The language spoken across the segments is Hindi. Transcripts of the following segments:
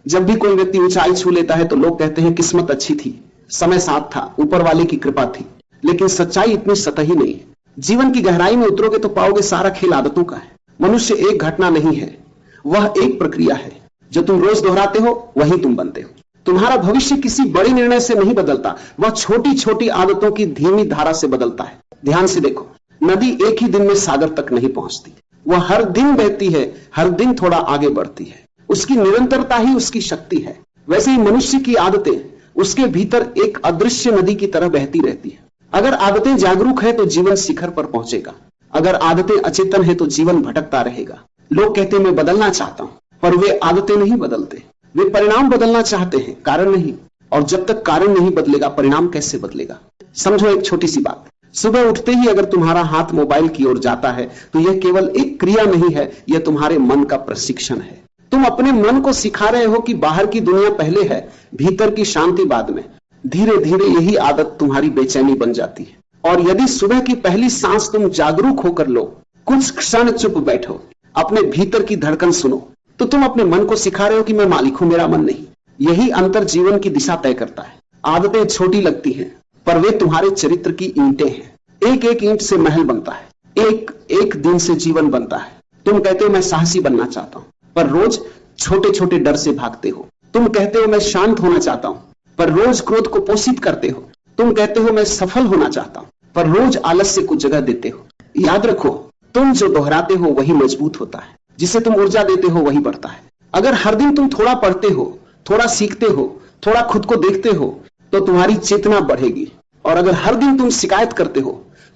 जब भी कोई व्यक्ति ऊंचाई छू लेता है तो लोग कहते हैं किस्मत अच्छी थी, समय साथ था, ऊपर वाले की कृपा थी। लेकिन सच्चाई इतनी सतही नहीं है। जीवन की गहराई में उतरोगे तो पाओगे सारा खेल आदतों का है। मनुष्य एक घटना नहीं है, वह एक प्रक्रिया है। जो तुम रोज दोहराते हो वही तुम बनते हो। तुम्हारा भविष्य किसी बड़े निर्णय से नहीं बदलता, वह छोटी छोटी आदतों की धीमी धारा से बदलता है। ध्यान से देखो, नदी एक ही दिन में सागर तक नहीं पहुंचती, वह हर दिन बहती है, हर दिन थोड़ा आगे बढ़ती है। उसकी निरंतरता ही उसकी शक्ति है। वैसे ही मनुष्य की आदतें उसके भीतर एक अदृश्य नदी की तरह बहती रहती है। अगर आदतें जागरूक है तो जीवन शिखर पर पहुंचेगा, अगर आदतें अचेतन है तो जीवन भटकता रहेगा। लोग कहते मैं बदलना चाहता हूं, पर वे आदतें नहीं बदलते, वे परिणाम बदलना चाहते हैं, कारण नहीं। और जब तक कारण नहीं बदलेगा परिणाम कैसे बदलेगा? समझो एक छोटी सी बात, सुबह उठते ही अगर तुम्हारा हाथ मोबाइल की ओर जाता है तो यह केवल एक क्रिया नहीं है, यह तुम्हारे मन का प्रशिक्षण है। तुम अपने मन को सिखा रहे हो कि बाहर की दुनिया पहले है, भीतर की शांति बाद में। धीरे धीरे यही आदत तुम्हारी बेचैनी बन जाती है। और यदि सुबह की पहली सांस तुम जागरूक होकर लो, कुछ क्षण चुप बैठो, अपने भीतर की धड़कन सुनो, तो तुम अपने मन को सिखा रहे हो कि मैं मालिक हूं, मेरा मन नहीं। यही अंतर जीवन की दिशा तय करता है। आदतें छोटी लगती हैं, पर वे तुम्हारे चरित्र की ईंटें हैं। एक एक ईंट से महल बनता है, एक एक दिन से जीवन बनता है। तुम कहते हो मैं साहसी बनना चाहता हूं, पर रोज छोटे छोटे डर से भागते हो। तुम कहते हो मैं शांत होना चाहता हूं, पर रोज क्रोध को पोषित करते हो। तुम कहते हो मैं सफल होना चाहता हूं, पर रोज आलस्य को जगह देते हो। याद रखो, तुम जो दोहराते हो वही मजबूत होता है, जिसे तुम ऊर्जा देते हो वही बढ़ता है। अगर हर दिन तुम थोड़ा पढ़ते हो, थोड़ा सीखते हो, थोड़ा खुद को देखते हो, तो तुम्हारी चेतना बढ़ेगी। और अगर हर दिन तुम शिकायत करते हो,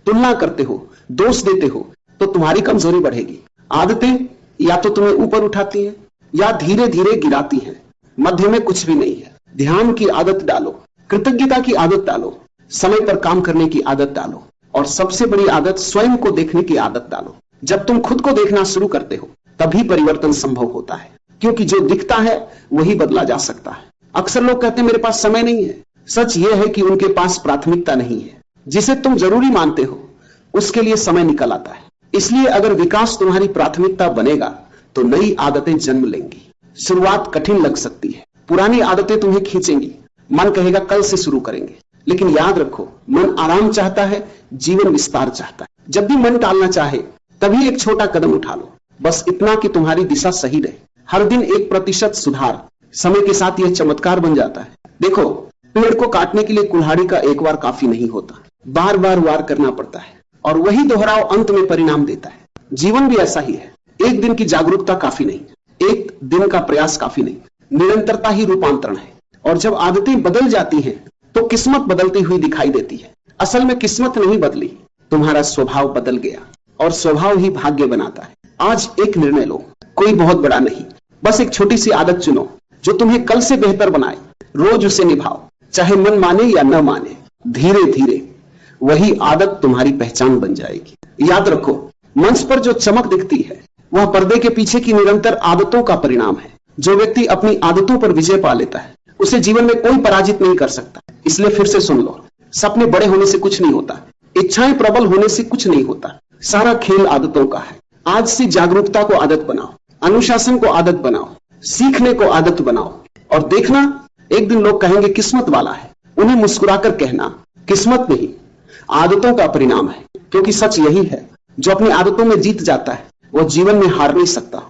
तुलना करते हो, दोष देते हो, तो तुम्हारी कमजोरी बढ़ेगी। आदतें या तो तुम्हें ऊपर उठाती हैं या धीरे धीरे गिराती हैं, मध्य में कुछ भी नहीं है। ध्यान की आदत डालो, कृतज्ञता की आदत डालो, समय पर काम करने की आदत डालो, और सबसे बड़ी आदत स्वयं को देखने की आदत डालो। जब तुम खुद को देखना शुरू करते हो तभी परिवर्तन संभव होता है, क्योंकि जो दिखता है वही बदला जा सकता है। अक्सर लोग कहते हैं मेरे पास समय नहीं है। सच यह है कि उनके पास प्राथमिकता नहीं है। जिसे तुम जरूरी मानते हो उसके लिए समय निकल आता है। इसलिए अगर विकास तुम्हारी प्राथमिकता बनेगा तो नई आदतें जन्म लेंगी। शुरुआत कठिन लग सकती है, पुरानी आदतें तुम्हें खींचेंगी, मन कहेगा कल से शुरू करेंगे। लेकिन याद रखो, मन आराम चाहता है, जीवन विस्तार चाहता है। जब भी मन टालना चाहे तभी एक छोटा कदम उठा लो, बस इतना कि तुम्हारी दिशा सही रहे। हर दिन 1% सुधार, समय के साथ यह चमत्कार बन जाता है। देखो, पेड़ को काटने के लिए कुल्हाड़ी का एक बार काफी नहीं होता, बार बार वार करना पड़ता है, और वही दोहराव अंत में परिणाम देता है। जीवन भी ऐसा ही है। एक दिन की जागरूकता काफी नहीं, एक दिन का प्रयास काफी नहीं, निरंतरता ही रूपांतरण है। और जब आदतें बदल जाती हैं तो किस्मत बदलती हुई दिखाई देती है। असल में किस्मत नहीं बदली, तुम्हारा स्वभाव बदल गया, और स्वभाव ही भाग्य बनाता है। आज एक निर्णय लो, कोई बहुत बड़ा नहीं, बस एक छोटी सी आदत चुनो जो तुम्हें कल से बेहतर बनाए। रोज उसे निभाओ, चाहे मन माने या न माने। धीरे धीरे वही आदत तुम्हारी पहचान बन जाएगी। याद रखो, मंच पर जो चमक दिखती है वह पर्दे के पीछे की निरंतर आदतों का परिणाम है। जो व्यक्ति अपनी आदतों पर विजय पा लेता है उसे जीवन में कोई पराजित नहीं कर सकता। इसलिए फिर से सुन लो, सपने बड़े होने से कुछ नहीं होता, इच्छाएं प्रबल होने से कुछ नहीं होता। सारा खेल आदतों का है। आज से जागरूकता को आदत बनाओ, अनुशासन को आदत बनाओ, सीखने को आदत बनाओ, और देखना एक दिन लोग कहेंगे किस्मत वाला है। उन्हें मुस्कुराकर कहना किस्मत नहीं, आदतों का परिणाम है। क्योंकि सच यही है, जो अपनी आदतों में जीत जाता है वह जीवन में हार नहीं सकता।